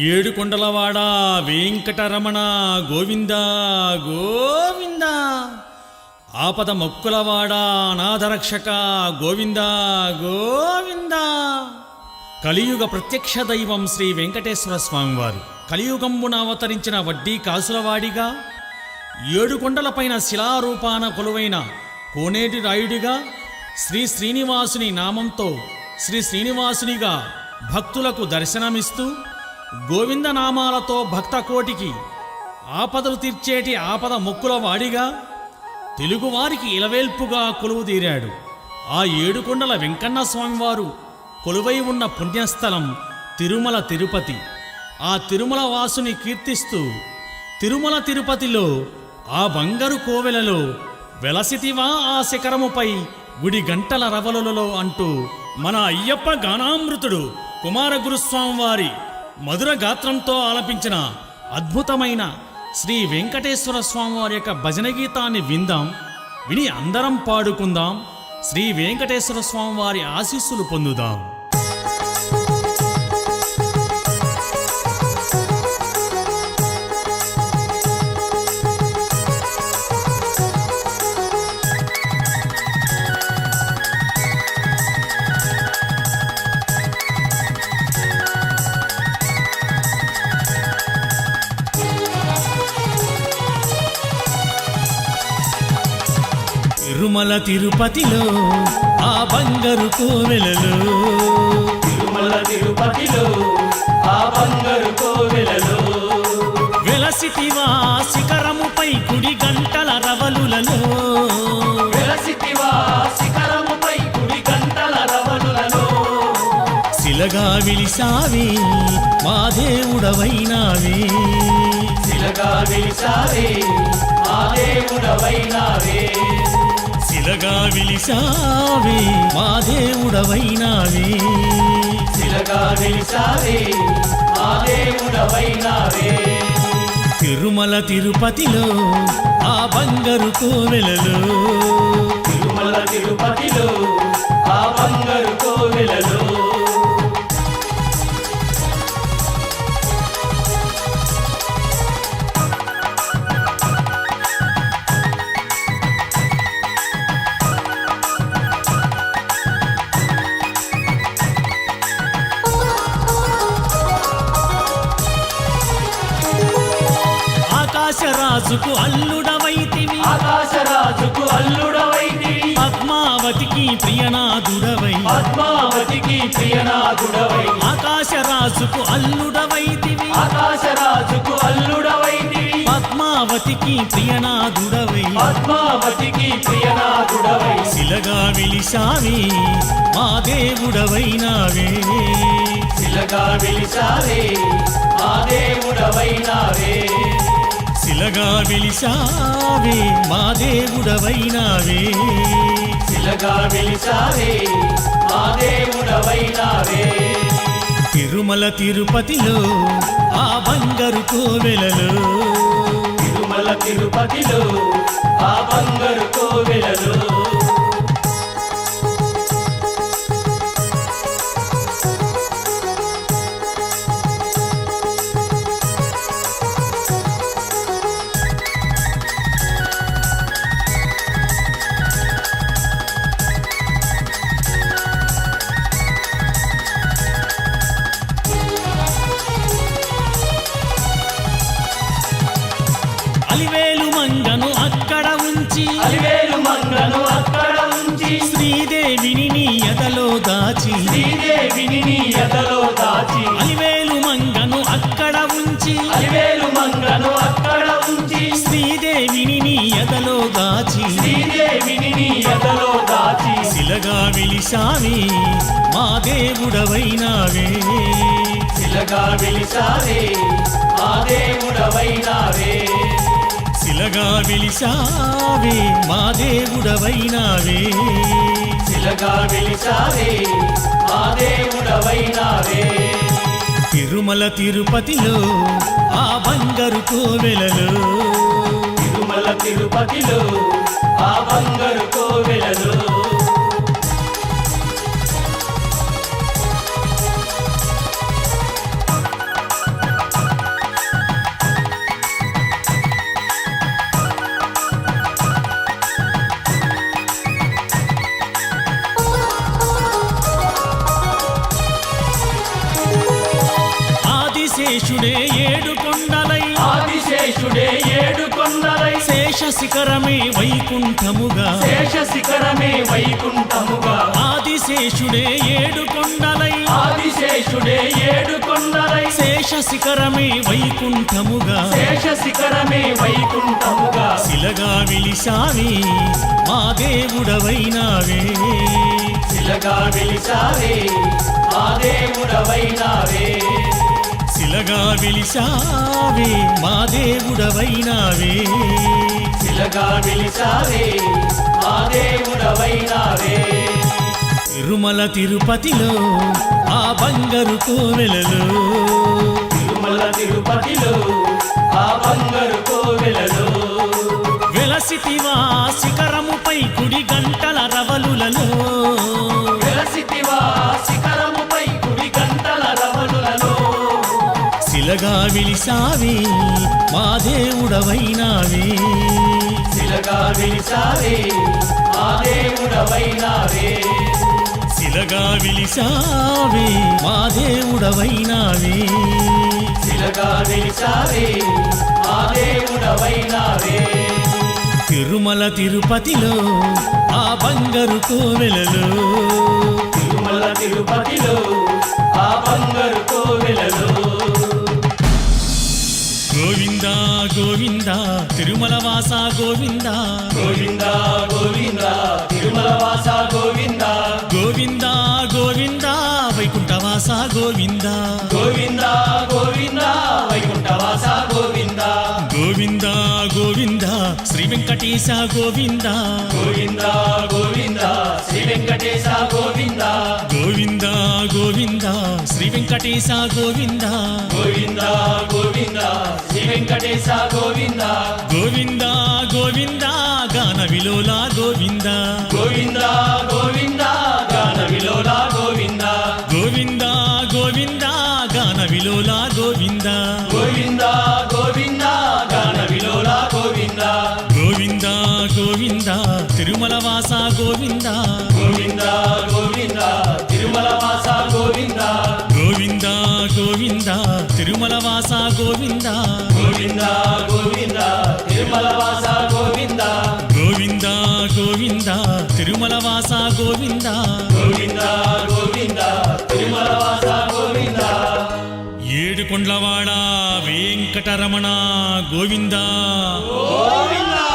ఏడుకొండలవాడ వెంకటరమణ గోవింద గోవింద, ఆపద మొక్కులవాడ అనాథరక్షక గోవింద గోవింద. కలియుగ ప్రత్యక్ష దైవం శ్రీ వెంకటేశ్వర స్వామివారు కలియుగంబున అవతరించిన వడ్డీ కాసులవాడిగా, ఏడుకొండలపైన శిలారూపాన కొలువైన కోనేటి రాయుడిగా, శ్రీ శ్రీనివాసుని నామంతో శ్రీ శ్రీనివాసునిగా భక్తులకు దర్శనమిస్తూ, గోవిందనామాలతో భక్తకోటికి ఆపదలు తీర్చేటి ఆపద మొక్కుల వాడిగా, తెలుగువారికి ఇలవేల్పుగా కొలువుదీరాడు. ఆ ఏడుకొండల వెంకన్న స్వామివారు కొలువై ఉన్న పుణ్యస్థలం తిరుమల తిరుపతి. ఆ తిరుమల వాసుని కీర్తిస్తూ తిరుమల తిరుపతిలో ఆ బంగారు కోవెలలో వెలసితివా ఆ శిఖరముపై గుడి గంటల రవలులలో అంటూ మన అయ్యప్ప గానామృతుడు కుమారగురుస్వామివారి మధుర గాత్రంతో ఆలపించిన అద్భుతమైన శ్రీ వెంకటేశ్వర స్వామివారి యొక్క భజన గీతాన్ని విందాం, విని అందరం పాడుకుందాం, శ్రీ వెంకటేశ్వర స్వామివారి ఆశీస్సులు పొందుదాం. తిరుమల తిరుపతిలో ఆ బంగారు కోవెలలో, తిరుమల తిరుపతిలో ఆ బంగారు కోవెలలో, వెలసితివా శిఖరముపై కుడి గంటల రవలులలో, వెలసితివా శిఖరముపై కుడి గంటల రవలులలో, శిలగా విలిసావే మా దేవుడవైనావే, శిలగా వెలిసావే మా దేవుడవైనావే, శిలగా విలిసావే మా దేవుడవైనావే, శిలగా వెలిసావే మా దేవుడవైనావే. తిరుమల తిరుపతిలో ఆ బంగారు కోవెలలో, తిరుమల తిరుపతిలో ఆ బంగారు కోవెలలో, ఆకాశరాజుకు అల్లుడవైతివి, ఆకాశరాజుకు అల్లుడవైతివి, పద్మావతికి ప్రియనాథుడవై, పద్మావతికి ప్రియనాథుడవై, ఆకాశరాజుకు అల్లుడవైతివి, ఆకాశరాజుకు అల్లుడవైతివి, పద్మావతికి ప్రియనాథుడవై, పద్మావతికి ప్రియనాథుడవై, శిలగా విలిసావే మా దేవుడవైనావే, శిలగా వెలిసావే మా దేవుడవైనావే, శిలగా విలిసావే మా దేవుడవైనావే, శిలగా వెలిసావే మా దేవుడవైనావే. తిరుమల తిరుపతిలో ఆ బంగారు కోవెలలో, తిరుమల తిరుపతిలో ఆ బంగారు కోవెలలో, అలివేలు మంగను అక్కడ ఉంచి, అలివేలు మంగను అక్కడ ఉంచి, శ్రీదేవిని నీ ఎదలో దాచి, శ్రీదేవిని నీ ఎదలో దాచి, అలివేలు మంగను అక్కడ ఉంచి, అలివేలు మంగను అక్కడ ఉంచి, శ్రీదేవిని నీ ఎదలో దాచి, శ్రీదేవిని నీ ఎదలో దాచి, శిలగా విలిసావే మా దేవుడవైనావే, శిలగా వెలిసావే మా దేవుడవైనావే, శిలగా విలిసావే మా దేవుడవైనావే, శిలగా వెలిసావే మా దేవుడవైనావే. తిరుమల తిరుపతిలో ఆ బంగారు కోవెలలో, తిరుమల తిరుపతిలో ఆ బంగారు కోవెలలో, ఆదిశేషుడే ఏడు కొండలై ఆదిశేషుడే ఏడు కొండలై శేష శిఖరమే వైకుంఠముగా శేష శిఖరమే వైకుంఠముగా ఆదిశేషుడే ఏడు కొండలై ఆదిశేషుడే ఏడు కొండలై శేష శిఖరమే వైకుంఠముగా శేష శిఖరమే వైకుంఠముగా శిలగా విలిసావే మా దేవుడవైనావే శిలగా వెలిసావే మా దేవుడవైనావే శిలగా విలిసావే మా దేవుడవైనావే శిలగా వెలిసావే మా దేవుడవైనావే తిరుమల తిరుపతిలో ఆ బంగారు కోవెలలో తిరుమల తిరుపతిలో ఆ బంగారు కోవెలలో వెలసితివా శిఖరముపై కుడి గంటల రవలులలో వెలసితివా శిఖరముపై కుడి గంటల రవలులలో శిలగా విలిసావే మా దేవుడవైనావే శిలగా వెలిసావే మా దేవుడవైనావే శిలగా విలిసావే మా దేవుడవైనావే శిలగా వెలిసావే మా దేవుడవైనావే తిరుమల తిరుపతిలో ఆ బంగారు కోవెలలో తిరుమల తిరుపతిలో ఆ బంగారు కోవెలలో గోవిందా గోవిందా తిరుమల వాస గోవిందా గోవిందా గోవిందా తిరుమల వాస గోవిందా గోవిందా గోవిందా వైకుంఠవాస గోవిందా గోవిందా గోవిందా వైకుంఠవాస గోవిందా గోవిందా గోవిందా శ్రీ వెంకటేశ గోవిందా గోవిందా గోవిందా శ్రీ వెంకటేశ గోవిందా గోవిందా గోవిందా శ్రీ వెంకటేశ గోవిందా గోవిందా గోవిందా శ్రీ వెంకటేశ గోవిందా గోవిందా గోవిందా గాన విలోల గోవిందా గోవిందా గోవిందా గాన విలోల గోవిందా గోవిందా గోవిందా గాన విలోల గోవిందా గోవిందా గోవిందా గాన విలోల గోవిందా గోవిందా గోవిందా తిరుమల వాస గోవిందా గోవిందా గోవిందా తిరుమల వాస గోవిందా గోవిందా గోవిందా తిరుమల వాస గోవిందా గోవిందా గోవిందా తిరుమల వాస గోవిందా గోవిందా గోవిందా తిరుమల వాస గోవిందా గోవిందా గోవిందా తిరుమల వాస గోవిందా ఏడు కొండ్లవాడ వెంకటరమణ గోవిందా గోవిందా